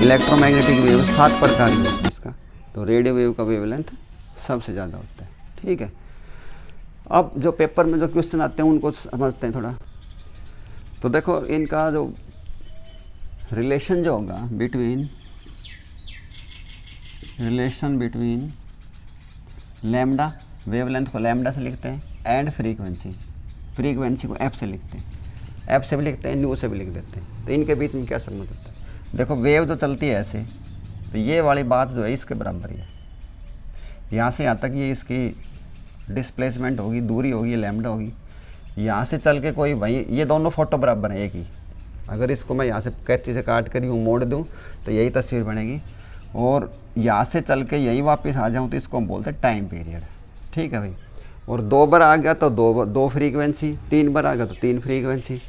Electromagnetic wave 7 प्रकार की होती है इसका, तो रेडियो वेव का वेवलेंथ सबसे ज़्यादा होता है। ठीक है, अब जो पेपर में जो क्वेश्चन आते हैं उनको समझते हैं थोड़ा। तो देखो इनका जो रिलेशन जो होगा रिलेशन बिटवीन लैम्डा, वेवलेंथ को लैम्डा से लिखते हैं, एंड फ्रीक्वेंसी को एफ से लिखते हैं, एफ से भी लिखते हैं, न्यू से भी लिख देते हैं। तो इनके बीच में क्या संबंध होता है? देखो वेव जो चलती है ऐसे, तो ये वाली बात जो है इसके बराबर ही है, यहाँ से यहाँ तक ये इसकी डिस्प्लेसमेंट होगी, दूरी होगी, ये लैम्डा होगी। यहाँ से चल के कोई वही, ये दोनों फोटो बराबर हैं एक ही। अगर इसको मैं यहाँ से कैंची से काट कर यूँ मोड़ दूँ तो यही तस्वीर बनेगी, और यहाँ से चल के यही वापस आ जाऊँ तो इसको हम बोलते हैं टाइम पीरियड। ठीक है भाई, और 2 बार आ गया तो दो फ्रीक्वेंसी, 3 बार आ गया तो 3 frequency.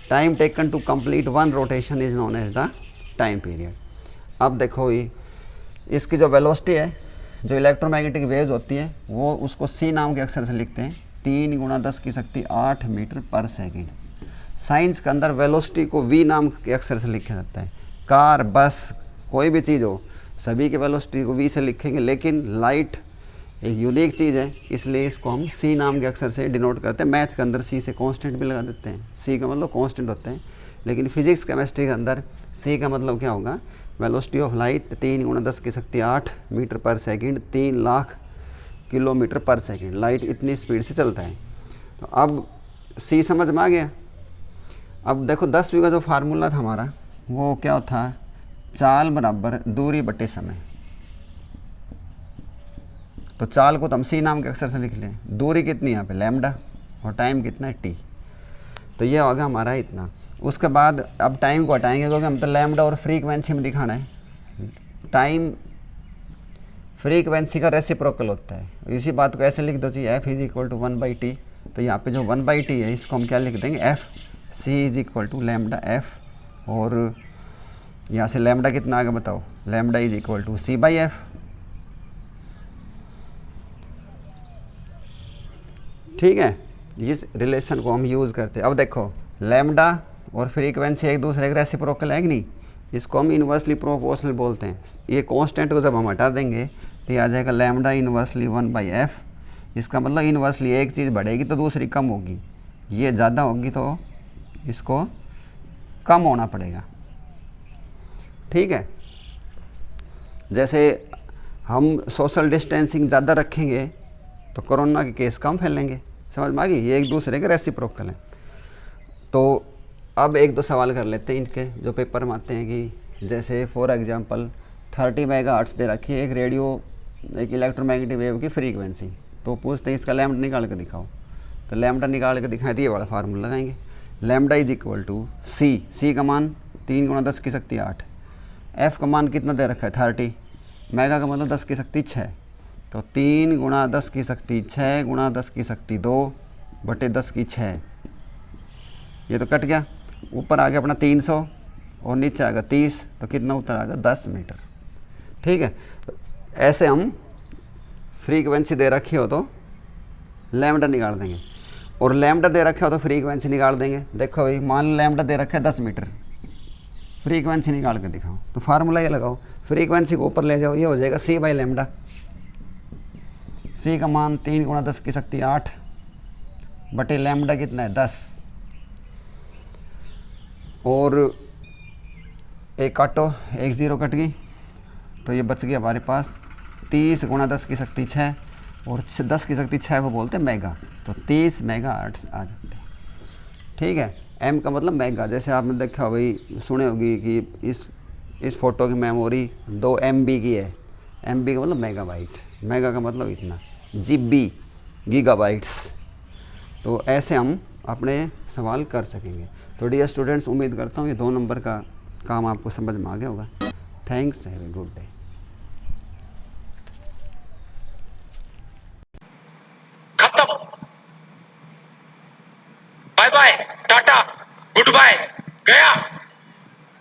Time taken to complete 1 rotation is known as the time period. अब देखो ये इसकी जो वेलोसिटी है, जो इलेक्ट्रोमैग्नेटिक वेव्स होती है, वो उसको सी नाम के अक्षर से लिखते हैं, 3 × 10⁸ मीटर पर सेकेंड। साइंस के अंदर वेलोसिटी को वी नाम के अक्षर से लिखा जाता है। कार, बस, कोई भी चीज़ हो, सभी के वेलोसिटी को वी से लिखेंगे, लेकिन लाइट एक यूनिक चीज़ है, इसलिए इसको हम सी नाम के अक्षर से डिनोट करते हैं। मैथ के अंदर सी से कांस्टेंट भी लगा देते हैं, सी का मतलब कांस्टेंट होते हैं, लेकिन फिजिक्स केमिस्ट्री के अंदर सी का मतलब क्या होगा? वेलोसिटी ऑफ लाइट 3 × 10⁸ मीटर पर सेकेंड, 3 लाख किलोमीटर पर सेकेंड। लाइट इतनी स्पीड से चलता है। तो अब सी समझ में आ गया। अब देखो 10वीं का जो फार्मूला था हमारा, वो क्या था? चाल बराबर दूरी बटे समय। तो चाल को तो हम सी नाम के अक्षर से लिख लें, दूरी कितनी यहाँ पे लैम्डा, और टाइम कितना है टी। तो ये होगा हमारा इतना। उसके बाद अब टाइम को हटाएंगे क्योंकि हम तो लैम्डा और फ्रीक्वेंसी में दिखाना है। टाइम फ्रीक्वेंसी का रेसिप्रोकल होता है। इसी बात को ऐसे लिख दो चाहिए, F is equal to 1/t। तो यहाँ पे जो 1/t है इसको हम क्या लिख देंगे? F. C is equal to lambda F, और यहाँ से लैम्डा कितना आगे बताओ? Lambda is equal to C/F। ठीक है, इस रिलेशन को हम यूज़ करते हैं। अब देखो लैम्डा और फ्रीक्वेंसी एक दूसरे के रेसिप्रोकल है कि नहीं, इसको हम इन्वर्सली प्रोपोर्शनल बोलते हैं। ये कांस्टेंट को जब हम हटा देंगे तो ये आ जाएगा लैम्डा इन्वर्सली 1/f। इसका मतलब इन्वर्सली एक चीज़ बढ़ेगी तो दूसरी कम होगी, ये ज़्यादा होगी तो इसको कम होना पड़ेगा। ठीक है, जैसे हम सोशल डिस्टेंसिंग ज़्यादा रखेंगे तो कोरोना के केस कम फैलेंगे। समझ में आ गई? ये एक दूसरे के रेसिप्रोकल हैं। तो अब 1-2 सवाल कर लेते हैं इनके जो पेपर में आते हैं कि जैसे फॉर एग्जांपल 30 मेगाहर्ट्ज़ दे रखी है एक रेडियो, एक इलेक्ट्रोमैग्नेटिक वेव की फ्रीक्वेंसी। तो पूछते हैं इसका लैम्डा निकाल के दिखाओ। तो लैम्डा निकाल के दिखाएं तो ये वाला फार्मूला लगाएंगे, लैम्डा इज इक्वल टू सी का मान 3 × 10⁸, एफ का मान कितना दे रखा है 30, मेगा का मतलब 10⁶ तो 3 × 10⁶ × 10⁻² बटे 10⁶। ये तो कट गया, ऊपर आ गया अपना 300 और नीचे आ गया 30, तो कितना उत्तर आ गया? 10 मीटर। ठीक है, तो ऐसे हम फ्रीक्वेंसी दे रखी हो तो लैम्डा निकाल देंगे, और लैम्डा दे रखा हो तो फ्रीक्वेंसी निकाल देंगे। देखो भाई मान लो लैम्डा दे रखा है 10 मीटर, फ्रीक्वेंसी निकाल के दिखाओ। तो फार्मूला ये लगाओ, फ्रीक्वेंसी को ऊपर ले जाओ, ये हो जाएगा C/λ। सी का मान 3 × 10⁸ बटे लैम्डा कितना है 10, और एक काटो, एक ज़ीरो कट गई, तो ये बच गया हमारे पास 30 × 10⁶, और 10⁶ को बोलते हैं मेगा, तो 30 मेगाहर्ट्ज़ आ जाते हैं। ठीक है, एम का मतलब मेगा। जैसे आपने देखा भाई, सुने होगी कि इस फोटो की मेमोरी 2 MB की है। MB का मतलब मेगाबाइट, मेगा का मतलब इतना, GB गीगाबाइट्स। तो ऐसे हम अपने सवाल कर सकेंगे। तो डियर स्टूडेंट्स, उम्मीद करता हूँ ये 2 नंबर का काम आपको समझ में आ गया होगा। Thanks, have a good day.